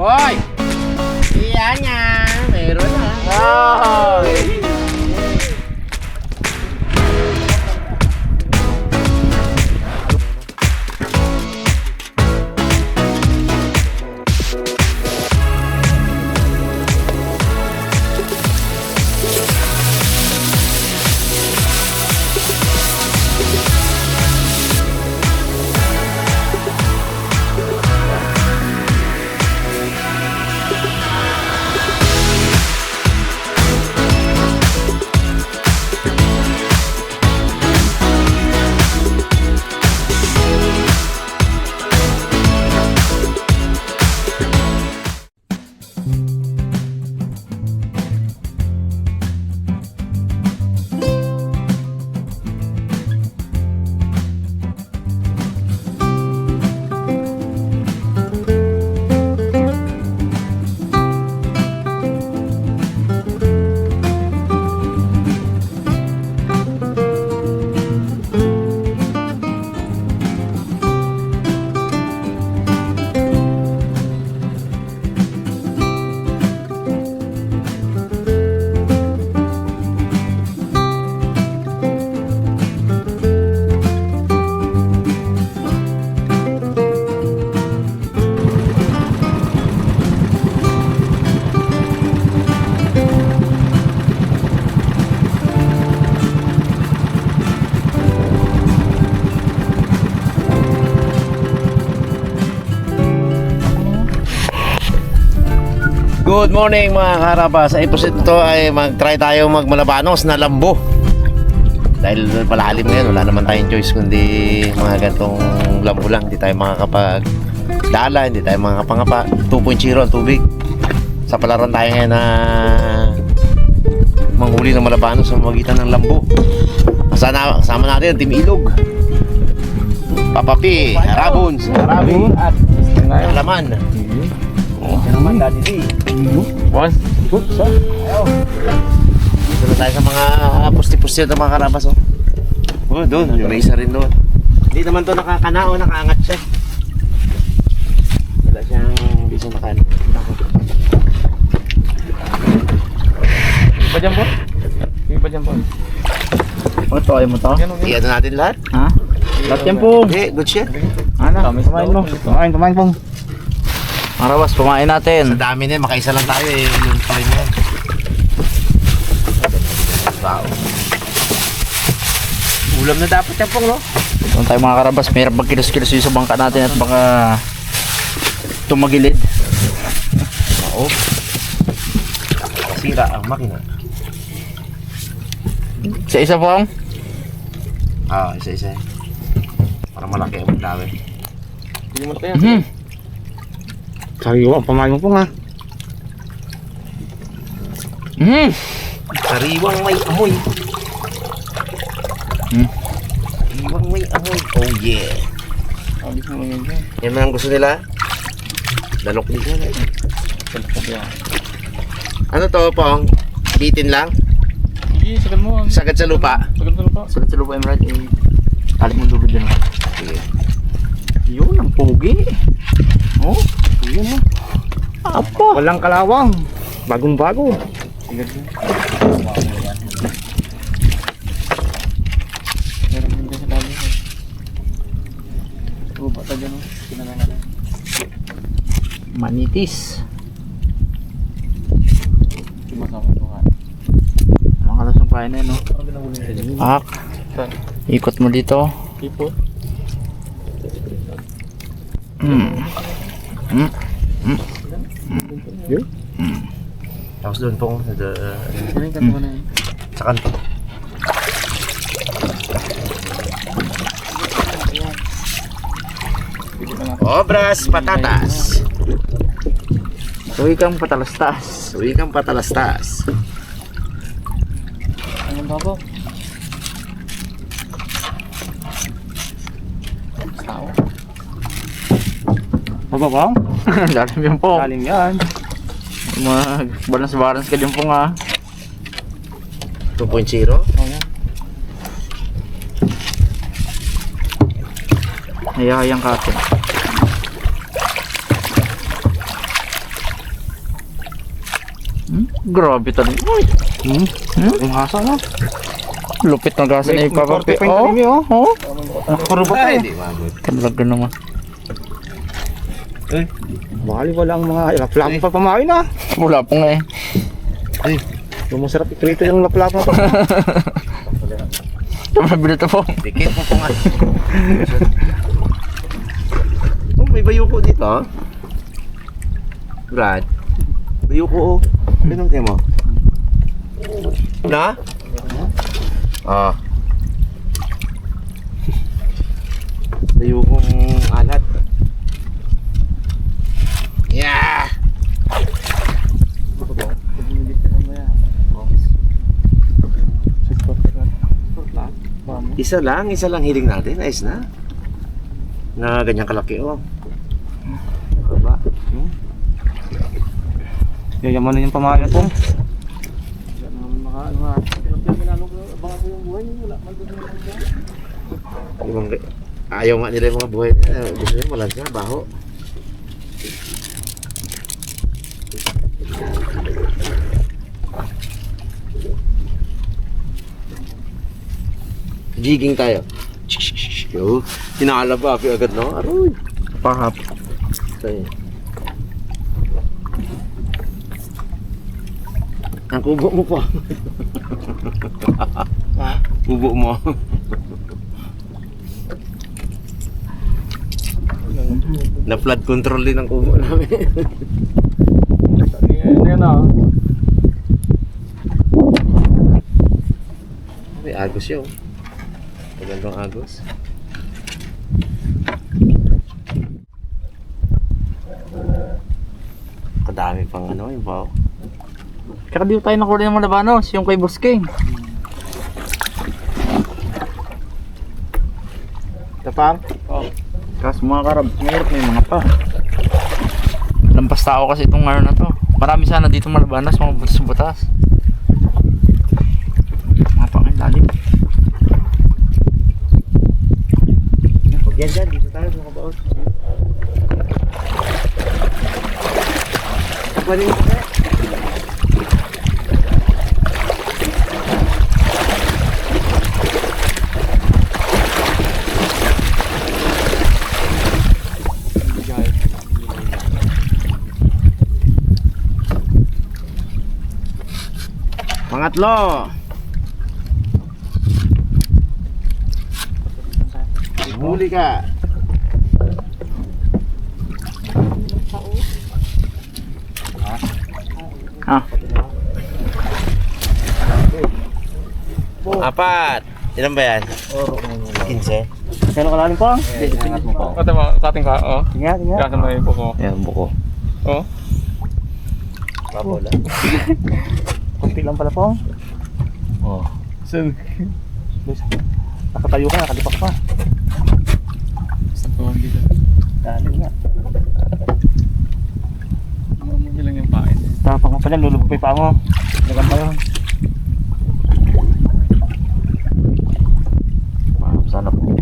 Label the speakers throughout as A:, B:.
A: Hoy! Iyan nga. Meron na. Oh! Good morning mga karabas. Sa episode ito ay mag-try tayo magmalabanos na lambo. Dahil palalim ngayon, wala naman tayong choice kundi mga gantong lambo lang. Hindi tayo makakapag-dala, hindi tayo makakapangapa. 2.0 ang tubig. Sa palaran tayo ngayon na manghuli ng malabanos sa magitan ng lambo. Kasama natin ang Team Ilog, Papa P, Rabons, Arabi at Alaman. Naman Daddy D. One. Good, sir. Ayaw. Dito na tayo sa mga pusti-pusti ito mga karabas. Oh, doon. May isa rin doon. Hindi naman to nakakanao, nakaangat siya. Wala siyang hindi siya nakan.
B: Pa dyan po? Hindi pa dyan po.
A: Ito, ayaw mo to? Iyan na natin lahat.
B: Ha? Lahat yan po.
A: Okay, good shit.
B: Ano? Kumain mo. Kumain po. Marawas, kumain natin.
A: Sa dami din, makaisa lang tayo eh. Yung toy mo yan. Wow. Ulam na dapat yan pong, no?
B: Doon tayo mga karabas, mayroon magkilos-kilos yung sa bangka natin at baka tumagilid.
A: Oo. Sira ang makina.
B: Isa-isa po ang?
A: Isa-isa. Para malaki ang magdawin.
B: Hindi mo tayo. Sariwa ang pamain mo po nga.
A: Sariwang may amoy. Sariwang may amoy. Oh yeah. Yan man ang gusto nila. Dalok din yan eh. Ano to pong? Bitin lang?
B: Hindi, sagad mo.
A: Sagad sa lupa?
B: Sagad sa lupa. Sagad sa lupa, Emerald. Talit mo dulo dyan.
A: Sige.
B: Yun, ang pogi. Oh, yun mo. Apa? Walang kalawang. Bagong-bago. Sige. Meron din sa dami. Tuba ta dyan. Kinanangan. Manitis. Sumasama ito ka. Ang kalasong pahay na yun, no? Pak. Ikot mo dito. Ikot.
A: Tapos doon pong sa kanto. Obras patatas.
B: Suwi kang patalastas.
A: Suwi kang patalastas.
B: Anong bago? Tao. Mababang? Lalim yan po. Lalim yan. Mag-balance-balance ka din po nga.
A: 2.0?
B: Hayahayang katin. Grabe talaga. Uy,
C: Yung hasa na.
B: lupit ng gasa ni Papa P.
C: May 45
B: Oh,
C: talim yun,
B: oh.
C: Nakakarubak
A: Ay,
C: eh.
A: di mabot.
B: Talaga naman.
C: Bali walang mga laplap pa pamain na.
B: Wala pa nga eh.
C: Yung masarap ikrito yung laplap na to.
B: Mabili ito po.
A: Dikit mo po nga. Oh, may bayuko dito, ah. Brad. Bayuko, oh. Pinong kayo mo? Na? Ah. Bayukong alat. Yeah! Isa lang hiling natin. Ayos na. Na ganyang kalaki, oh. Baba.
C: Yayaman na yung pamain po.
A: Ayaw nga nila yung mga buhay. Gusto nila malansa, baho. Jigging tayo. Yo, tinaalaba ako agad, no? Aroy.
B: Pahap.
A: Tayo. Ang kubo mo pa. Kubo mo. Na flood control din ang kubo namin.
C: Yan na.
A: May agos yun. Magandang agos. Kadami pang ano yung bao.
B: Kaya di tayo nakuli ng Malabanos, yung kay Boss King.
C: Tapang?
B: Kasi mga karab, mayroon may mga pa. Lampas tao kasi itong araw na to. Marami sana dito Malabanas, mga butas-butas. Mga pa ngayon, lalim.
A: Huwag yan dyan, dito tayo mga baos. Pwede mo kaya? Pangatlo. Huli ka.
B: Ah,
A: Apat. Ilan ba yan? 15.
C: Kailan kalalim po? Ingat mo po.
D: Ate mo, kating ka, oh.
C: Ingat.
D: Kasa mo yung buko.
A: Yan, buko.
D: Oh.
A: Babola.
C: Kunti lang pala po.
A: Oh.
D: Saan?
C: Nakatayo ka, nakalipak pa.
D: Sa tuwang dito.
C: Dali nga.
D: Mamuli lang yung pain.
C: Tapak mo pala, lulubog pa yung paa mo. Dagan pa yun.
A: Sana po.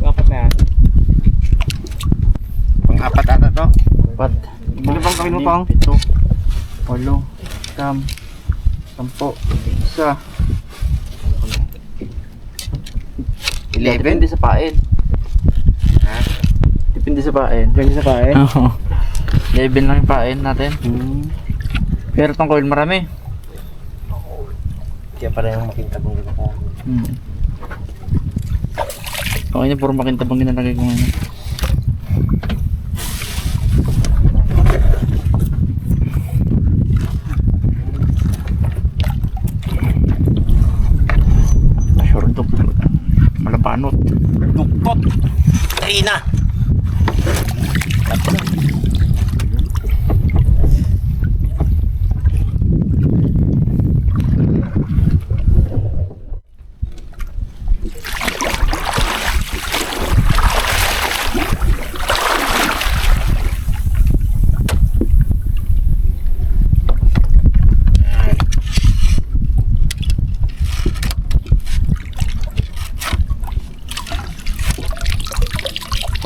D: Dapat na yan.
A: Pang-apat ata to.
B: pat.
C: Ano bang kawin mo, Pang?
B: 7, 8, 10, 11.
A: 11?
B: Depende sa pain.
A: Ha?
B: Depende sa pain.
C: Ganyan sa paa eh.
B: Oo. 11 lang yung pain natin. Pero itong coil marami.
A: Kaya pala yung makintabang gano'n ka.
B: Okay na, puro makintabang ginalagay ko ngayon. Sure duktot. Malapanot.
A: Duktot! Trina!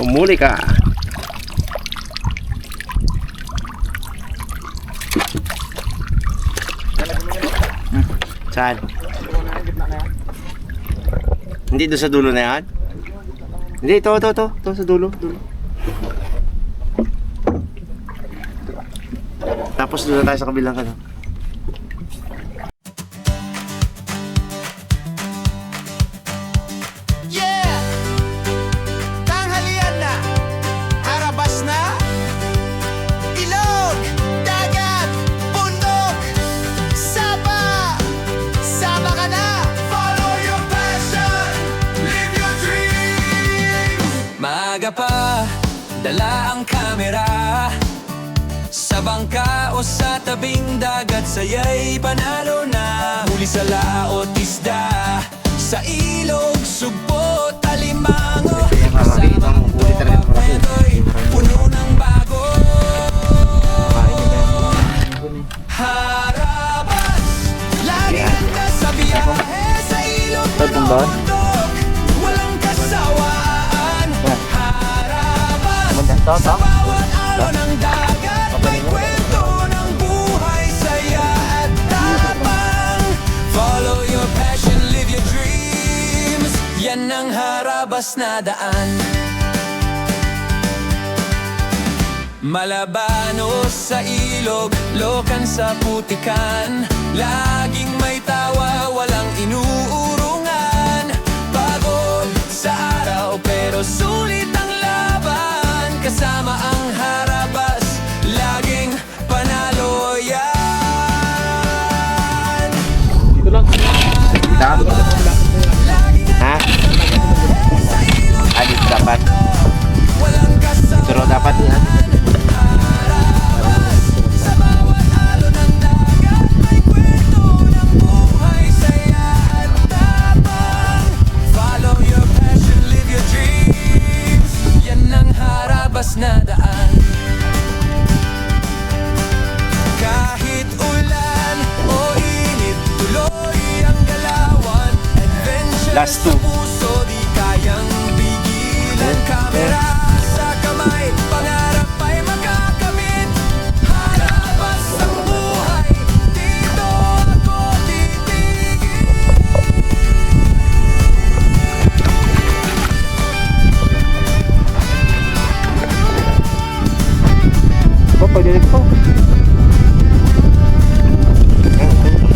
A: Humuli ka. Saan? Hindi doon sa dulo na yan? Hindi, ito sa dulo. Tapos doon na tayo sa kabilang ano.
E: Yeah! Tanghalian na, harabas na, ilog, dagat, bundok, saba, sama ka na. Follow your passion, live your dreams. Maaga pa, dala ang kamera, sa bangka o sa tabing dagat, saya'y panalo na. Huli sa laot, isda, sa ilog, sugpo, talimango, kasamang topak, pedoy, puno ng bago. Harabas, laging nasa biyahe, sa ilog, bundok, walang kasawaan. Harabas, sa bawat alon ng dagat, may kwento ng buhay, saya at tapang. Follow your passion, live your dreams, yan ang harabas na daan. Malabano sa ilog, lokan sa putikan, laging may tawa, walang inuurungan. Pagod sa araw pero sulit ang laban, kasama ang harabas, laging panalo yan.
C: Dito lang.
A: Ha? Dito dapat.
E: Walang kasama.
A: Pero dapat yan.
E: Sa bawat alon ng dagat, may kwento ng buhay, saya at tapang. Follow your passion, live your dreams, yan ang harabas na daan. Kahit ulan o init, tuloy ang galawan. Adventure
A: Last
E: sa
A: two.
E: puso, di kayang pigilan. Kamera sa kamay, pangarap ay makakamit. Harabas ang buhay, dito ako titigil.
C: Ito, pwede dito.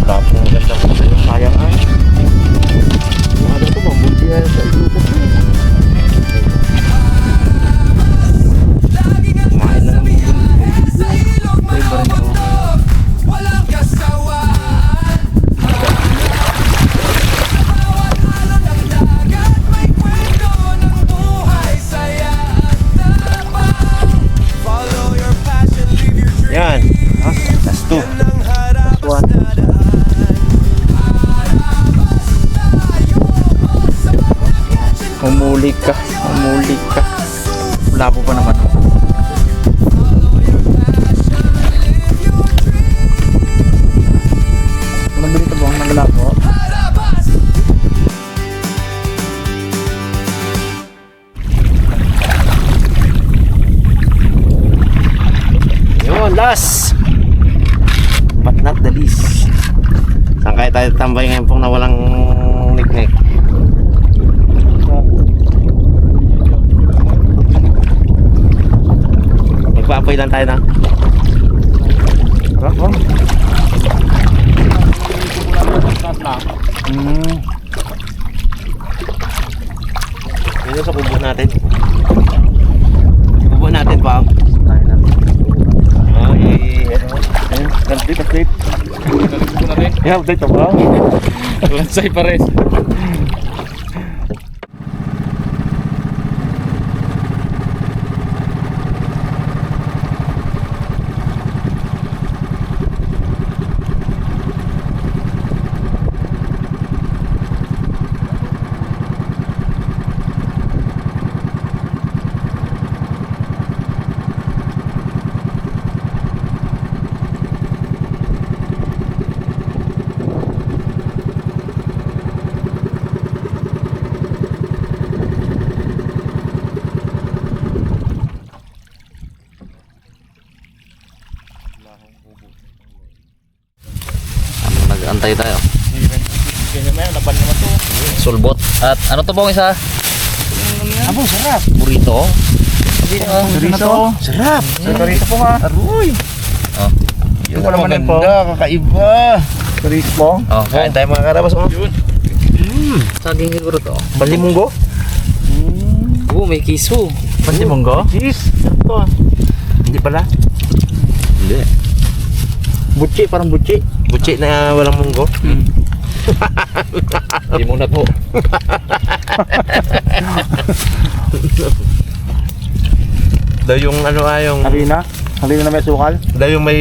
A: Tapos ang ganda ko sa'yo. Sayang ay.
C: Ano ito, mamulti yan sa ilubog.
E: Laging ang
A: Kumain na
E: nasa
A: ng
E: biyahe, sa ilog man o bundok, walang kasawaan. Sa bawat alon ng dagat, may kwento ng buhay, saya at tapang. Follow your passion, live your dreams.
A: Yan. Last two.
E: Yan ang harabas na daan.
B: Humuli ka. Labo pa naman.
C: Nandito ito bang naglabo?
A: Yun, last. But not the least. Saan kaya tayo tambay ngayon pong nawalang niknik? Magpaapoy lang tayo na.
C: Harap bang?
A: Dito sa kubo natin. Kubo natin pa. Ay,
C: Ayun, update.
D: Galit ko na rin.
C: Yeah, update ito ba?
D: Lansay pa rin.
B: Tayo tayo.
C: Ganyan na yan, laban naman to.
B: Sulbot. At ano to pong isa?
C: Abo, sarap.
B: Burrito.
C: Chorizo. Sarap. Chorizo po nga. Aroy.
B: Oh.
C: Yung wala man po.
A: Maganda, kakaiba.
C: Chorizo po.
B: Oh,
A: Kain tayo mga karabas. Oh.
B: saging siguro to.
A: Balimunggo.
B: Oo, may kiso. Pati monggo?
C: Cheese. Sarap to ah.
A: Hindi pala. Hindi.
C: Butchi, parang butchi.
A: Butchi na walang munggo.
B: Hindi mo na po.
A: Daw yung ano yung
C: Halina. Halina na may sukal.
A: daw yung may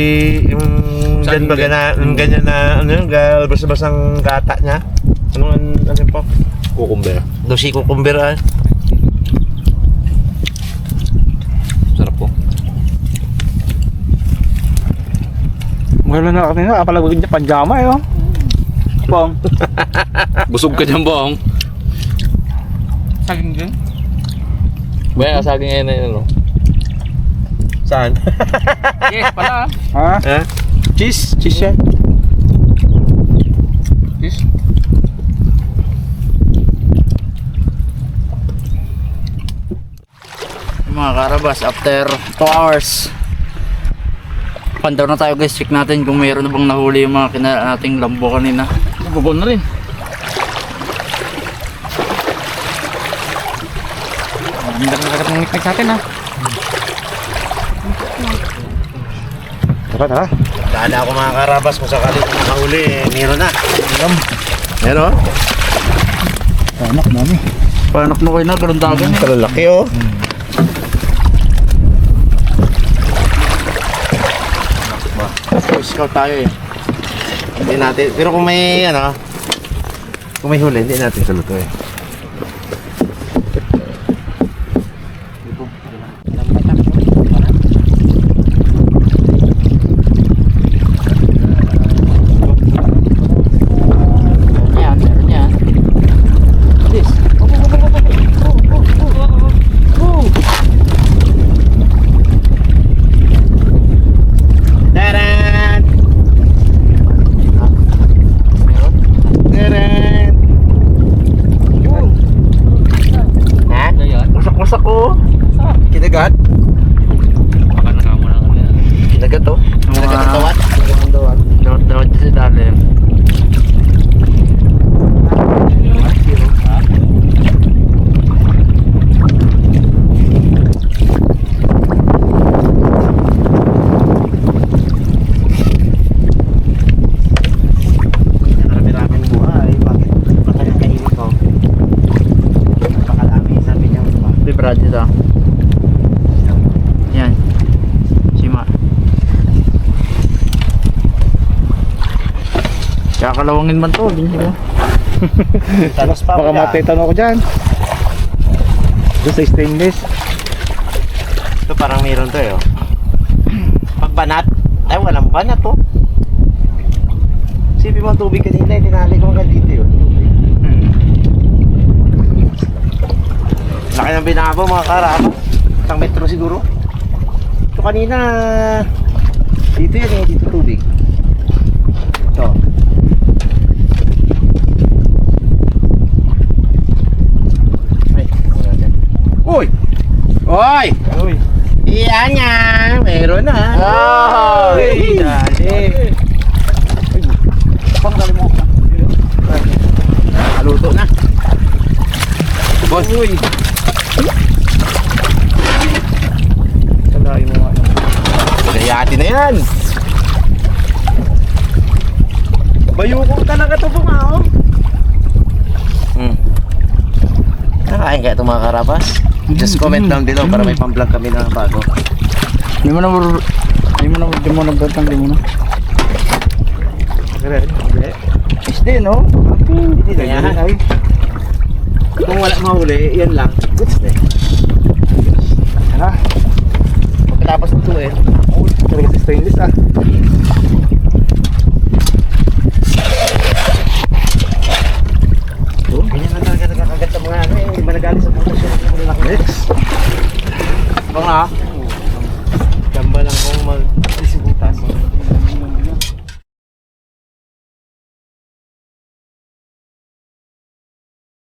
A: yung
D: Saging
A: ganyan na yung ganyan na ano yung basta-basang gata niya. Ano yun po?
B: Cucumber.
A: Daw si cucumber ah.
B: Sarap po.
C: Maganda na kanina. Apalagod niya panjama eh oh. Pong.
B: Busog ka dyan, Bong.
D: Saging din.
B: Baya, saging ngayon na yun, ano?
A: Saan?
D: Yes, pala.
C: Ha?
A: Ha? Cheese? Cheese yan.
D: Yes.
B: Mga karabas, after 2 hours pandaw na tayo guys, check natin kung mayroon na bang nahuli yung mga nating lambo kanina.
D: Bubon na rin. Ang dami na ng niknik sa atin ha.
C: Tara, tara.
A: Dala ako mga karabas kung sakali kung mahuli, meron na. Meron?
C: Anak, mami.
B: Panak na kayo na, ganun dagan eh.
A: Kalalaki oh. Scout tayo eh. Hindi natin, pero kung may ano, kung may huli, hindi natin saluto eh.
B: Yan, meron yan. This.
A: Taran!
B: Meron?
A: Taran! Ha?
B: Ano yan?
A: Wasak-wasak ko. Kinagat?
B: Baka nakamo na kami yan.
A: Kinagat to? Kinagat ang tawat?
B: Dawat sa ilalim.
A: Marami-raming buhay. Bakit? Baka nakainit ko. Napakalami. Sabi niya ba?
B: Librad dito. Yan. Sima. Kakalawangin man to, binili ko.
A: Talos pa
C: Baka matitan ako dyan. Doon sa stainless.
A: Ito parang meron to eh. Oh. Pag banat, ay walang banat to. Sipi mo ang tubig kanina, tinali ko hanggang dito yun. Laki ng binabo mga karama. Isang metro siguro. Ito kanina, dito yan eh, dito tubig. Ito. Ay, wala dyan. Uy! Uy!
C: Uy.
A: Iyan nga! Meron na!
C: Ay!
A: Dali!
C: Pang dali mo.
A: Nakaluto na! Boss! Uy!
C: Kalahin mo nga.
A: Pinayati na yan! Bayukong talaga ito po nga oh! Nakain kaya ito mga karabas? Just comment down below para may pang-vlog kami na bago.
B: Hindi mo na bantang, hindi mo na.
C: Isde, no?
A: Hindi na yan. Kung wala mahuli, yan lang. Goods na eh.
C: Ha?
A: Pagkatapos ito eh.
C: Talaga sa stainless ah.
A: Ganyan lang talaga nagkakagat sa mga ano eh. Hindi ba nagaling sa putas yun? Next! Ito nga.